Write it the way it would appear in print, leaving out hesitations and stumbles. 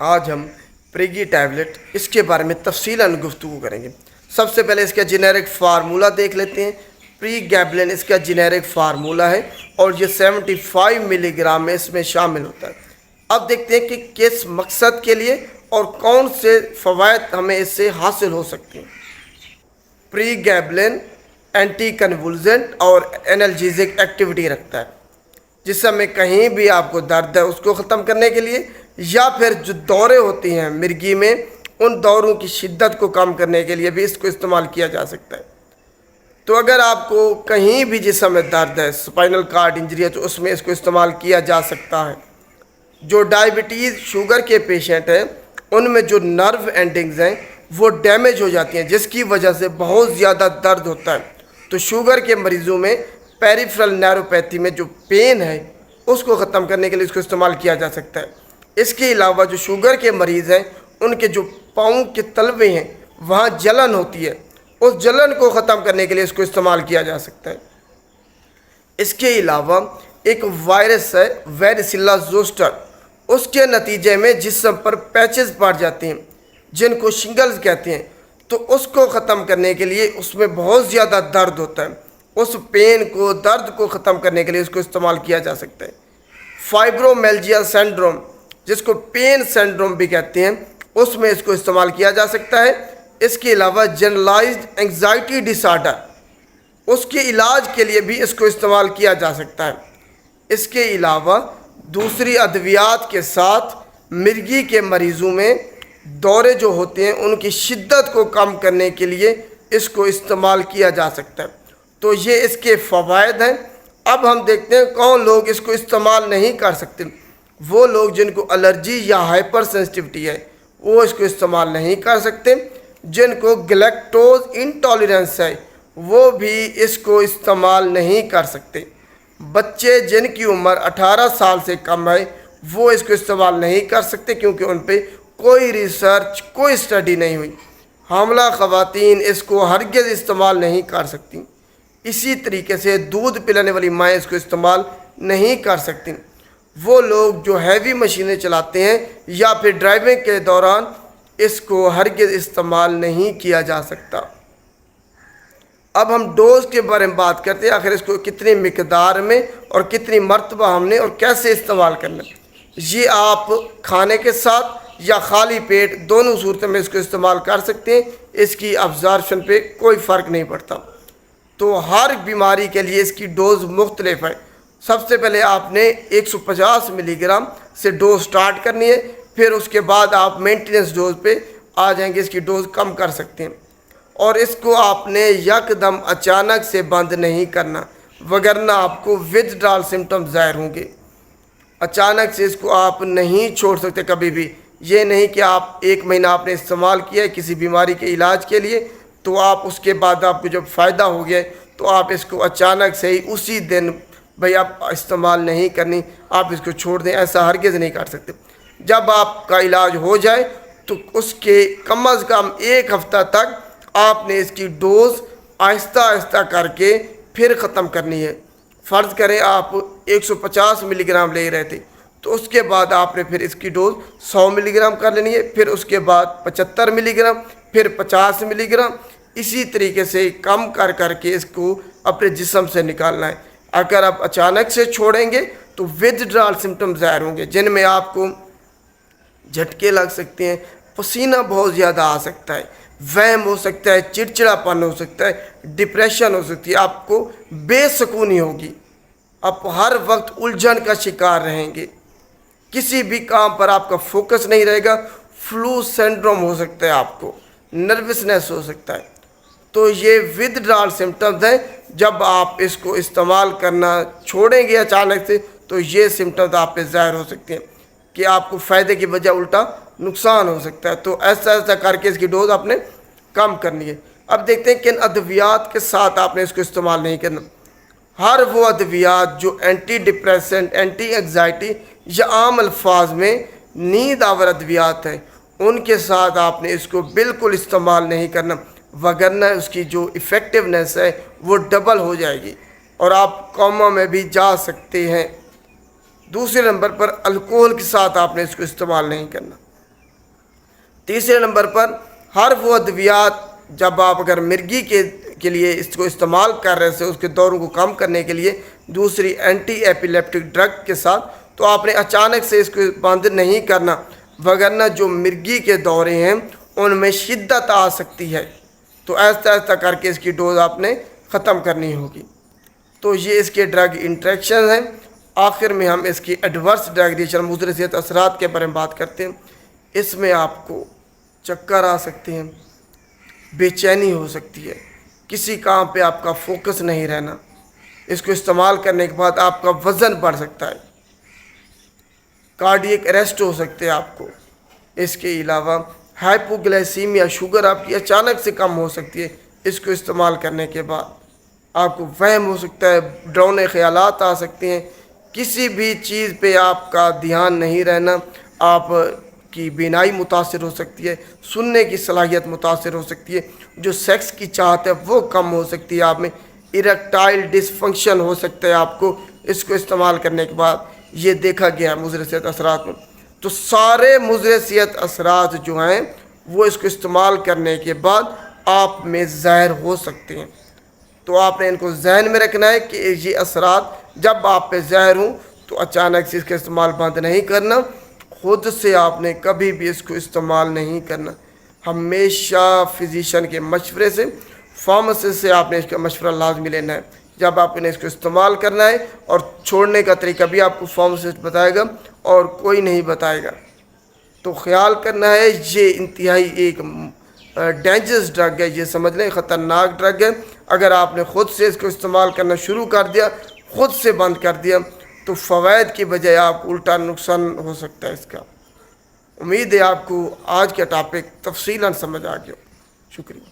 آج ہم پریگی ٹیبلٹ اس کے بارے میں تفصیلاً گفتگو کریں گے۔ سب سے پہلے اس کا جنیرک فارمولہ دیکھ لیتے ہیں۔ پریگیبلن اس کا جنیرک فارمولہ ہے اور یہ 75 ملی گرام میں اس میں شامل ہوتا ہے۔ اب دیکھتے ہیں کہ کس مقصد کے لیے اور کون سے فوائد ہمیں اس سے حاصل ہو سکتے ہیں۔ پریگیبلن اینٹی کنولزنٹ اور انالجیزک ایکٹیویٹی رکھتا ہے، جسم میں کہیں بھی آپ کو درد ہے اس کو ختم کرنے کے لیے، یا پھر جو دورے ہوتی ہیں مرگی میں ان دوروں کی شدت کو کم کرنے کے لیے بھی اس کو استعمال کیا جا سکتا ہے۔ تو اگر آپ کو کہیں بھی جسم میں درد ہے، اسپائنل کارڈ انجری ہے، تو اس میں اس کو استعمال کیا جا سکتا ہے۔ جو ڈائبٹیز شوگر کے پیشنٹ ہیں ان میں جو نرو اینڈنگز ہیں وہ ڈیمیج ہو جاتی ہیں، جس کی وجہ سے بہت زیادہ درد ہوتا ہے۔ تو شوگر کے مریضوں میں پیریفرل نیوروپیتھی میں جو پین ہے اس کو ختم کرنے کے لیے اس کو استعمال کیا جا سکتا ہے۔ اس کے علاوہ جو شوگر کے مریض ہیں ان کے جو پاؤں کے تلوے ہیں وہاں جلن ہوتی ہے، اس جلن کو ختم کرنے کے لیے اس کو استعمال کیا جا سکتا ہے۔ اس کے علاوہ ایک وائرس ہے ویریسیلا زوسٹر، اس کے نتیجے میں جسم پر پیچز پڑ جاتے ہیں جن کو شنگلز کہتے ہیں، تو اس کو ختم کرنے کے لیے اس میں بہت زیادہ درد ہوتا ہے، اس پین کو درد کو ختم کرنے کے لیے اس کو استعمال کیا جا سکتا ہے۔ فائبرومیلجیا سینڈروم جس کو پین سینڈروم بھی کہتے ہیں اس میں اس کو استعمال کیا جا سکتا ہے۔ اس کے علاوہ جنرلائزڈ انگزائٹی ڈس آرڈر، اس کے علاج کے لیے بھی اس کو استعمال کیا جا سکتا ہے۔ اس کے علاوہ دوسری ادویات کے ساتھ مرگی کے مریضوں میں دورے جو ہوتے ہیں ان کی شدت کو کم کرنے کے لیے اس کو استعمال کیا جا سکتا ہے۔ تو یہ اس کے فوائد ہیں۔ اب ہم دیکھتے ہیں کون لوگ اس کو استعمال نہیں کر سکتے۔ وہ لوگ جن کو الرجی یا ہائپر سینسٹیوٹی ہے وہ اس کو استعمال نہیں کر سکتے۔ جن کو گلیکٹوز انٹالرنس ہے وہ بھی اس کو استعمال نہیں کر سکتے۔ بچے جن کی عمر 18 سال سے کم ہے وہ اس کو استعمال نہیں کر سکتے کیونکہ ان پہ کوئی ریسرچ کوئی اسٹڈی نہیں ہوئی۔ حاملہ خواتین اس کو ہرگز استعمال نہیں کر سکتی۔ اسی طریقے سے دودھ پلانے والی مائیں اس کو استعمال نہیں کر سکتی۔ وہ لوگ جو ہیوی مشینیں چلاتے ہیں یا پھر ڈرائیونگ کے دوران اس کو ہرگز استعمال نہیں کیا جا سکتا۔ اب ہم ڈوز کے بارے میں بات کرتے ہیں، آخر اس کو کتنی مقدار میں اور کتنی مرتبہ ہم نے اور کیسے استعمال کرنا ہے۔ یہ آپ کھانے کے ساتھ یا خالی پیٹ دونوں صورتوں میں اس کو استعمال کر سکتے ہیں، اس کی ابزارپشن پہ کوئی فرق نہیں پڑتا۔ تو ہر بیماری کے لیے اس کی ڈوز مختلف ہے۔ سب سے پہلے آپ نے 150 ملی گرام سے ڈوز سٹارٹ کرنی ہے، پھر اس کے بعد آپ مینٹیننس ڈوز پہ آ جائیں گے، اس کی ڈوز کم کر سکتے ہیں۔ اور اس کو آپ نے یکدم اچانک سے بند نہیں کرنا، وگرنہ آپ کو ودڈرال سمٹم ظاہر ہوں گے۔ اچانک سے اس کو آپ نہیں چھوڑ سکتے کبھی بھی۔ یہ نہیں کہ آپ 1 مہینہ آپ نے استعمال کیا ہے کسی بیماری کے علاج کے لیے، تو آپ اس کے بعد آپ کو جب فائدہ ہو گیا تو آپ اس کو اچانک سے ہی اسی دن بھئی آپ استعمال نہیں کرنی، آپ اس کو چھوڑ دیں، ایسا ہرگز نہیں کر سکتے۔ جب آپ کا علاج ہو جائے تو اس کے کم از کم 1 ہفتہ تک آپ نے اس کی ڈوز آہستہ آہستہ کر کے پھر ختم کرنی ہے۔ فرض کریں آپ 150 ملی گرام لے رہے تھے تو اس کے بعد آپ نے پھر اس کی ڈوز 100 ملی گرام کر لینی ہے، پھر اس کے بعد 75 ملی گرام، پھر 50 ملی گرام، اسی طریقے سے کم کر کر کے اس کو اپنے جسم سے نکالنا ہے۔ اگر آپ اچانک سے چھوڑیں گے تو ودڈرال سمٹم ظاہر ہوں گے، جن میں آپ کو جھٹکے لگ سکتے ہیں، پسینہ بہت زیادہ آ سکتا ہے، وہم ہو سکتا ہے، چڑچڑا پن ہو سکتا ہے، ڈپریشن ہو سکتی ہے، آپ کو بے سکونی ہوگی، آپ ہر وقت الجھن کا شکار رہیں گے، کسی بھی کام پر آپ کا فوکس نہیں رہے گا، فلو سینڈروم ہو سکتا ہے، آپ کو نروسنس ہو سکتا ہے۔ تو یہ ودڈرال سمٹمز ہیں۔ جب آپ اس کو استعمال کرنا چھوڑیں گے اچانک سے تو یہ سمٹمز آپ پہ ظاہر ہو سکتے ہیں کہ آپ کو فائدے کی بجائے الٹا نقصان ہو سکتا ہے۔ تو ایسا کر کے اس کی ڈوز آپ نے کم کرنی ہے۔ اب دیکھتے ہیں کن ادویات کے ساتھ آپ نے اس کو استعمال نہیں کرنا۔ ہر وہ ادویات جو اینٹی ڈپریسنٹ، اینٹی انگزائٹی یا عام الفاظ میں نیند آور ادویات ہیں ان کے ساتھ آپ نے اس کو بالکل استعمال نہیں کرنا، وگرنہ اس کی جو ایفیکٹونیس ہے وہ ڈبل ہو جائے گی اور آپ کوما میں بھی جا سکتے ہیں۔ دوسرے نمبر پر الکوہل کے ساتھ آپ نے اس کو استعمال نہیں کرنا۔ تیسرے نمبر پر ہر وہ ادویات جب آپ اگر مرگی کے لیے اس کو استعمال کر رہے تھے اس کے دوروں کو کم کرنے کے لیے دوسری اینٹی ایپیلیپٹک ڈرگ کے ساتھ، تو آپ نے اچانک سے اس کو بند نہیں کرنا، وگرنہ جو مرگی کے دورے ہیں ان میں شدت آ سکتی ہے، تو آہستہ آہستہ کر کے اس کی ڈوز آپ نے ختم کرنی ہوگی۔ تو یہ اس کے ڈرگ انٹریکشن ہیں۔ آخر میں ہم اس کی ایڈورس ڈرگ ریئیکشن مضر صحت اثرات کے بارے میں بات کرتے ہیں۔ اس میں آپ کو چکر آ سکتے ہیں، بے چینی ہو سکتی ہے، کسی کام پہ آپ کا فوکس نہیں رہنا، اس کو استعمال کرنے کے بعد آپ کا وزن بڑھ سکتا ہے، کارڈیک اریسٹ ہو سکتے ہیں آپ کو۔ اس کے علاوہ ہائپوگلائسیمیا، شوگر آپ کی اچانک سے کم ہو سکتی ہے اس کو استعمال کرنے کے بعد۔ آپ کو وہم ہو سکتا ہے، ڈراؤنے خیالات آ سکتے ہیں، کسی بھی چیز پہ آپ کا دھیان نہیں رہنا، آپ کی بینائی متاثر ہو سکتی ہے، سننے کی صلاحیت متاثر ہو سکتی ہے، جو سیکس کی چاہت ہے وہ کم ہو سکتی ہے، آپ میں اریکٹائل ڈس فنکشن ہو سکتا ہے آپ کو اس کو استعمال کرنے کے بعد۔ یہ دیکھا گیا ہے مضر صحت اثرات میں۔ تو سارے مضر صحت اثرات جو ہیں وہ اس کو استعمال کرنے کے بعد آپ میں ظاہر ہو سکتے ہیں، تو آپ نے ان کو ذہن میں رکھنا ہے کہ یہ اثرات جب آپ پہ ظاہر ہوں تو اچانک سے اس کا استعمال بند نہیں کرنا، خود سے آپ نے کبھی بھی اس کو استعمال نہیں کرنا، ہمیشہ فزیشین کے مشورے سے، فارماسسٹ سے آپ نے اس کا مشورہ لازمی لینا ہے جب آپ نے اس کو استعمال کرنا ہے، اور چھوڑنے کا طریقہ بھی آپ کو فارماسسٹ بتائے گا اور کوئی نہیں بتائے گا۔ تو خیال کرنا ہے، یہ انتہائی ایک ڈینجرس ڈرگ ہے، یہ سمجھ لیں خطرناک ڈرگ ہے۔ اگر آپ نے خود سے اس کو استعمال کرنا شروع کر دیا، خود سے بند کر دیا، تو فوائد کی بجائے آپ کو الٹا نقصان ہو سکتا ہے اس کا۔ امید ہے آپ کو آج کا ٹاپک تفصیلاً سمجھ آ گیا۔ شکریہ۔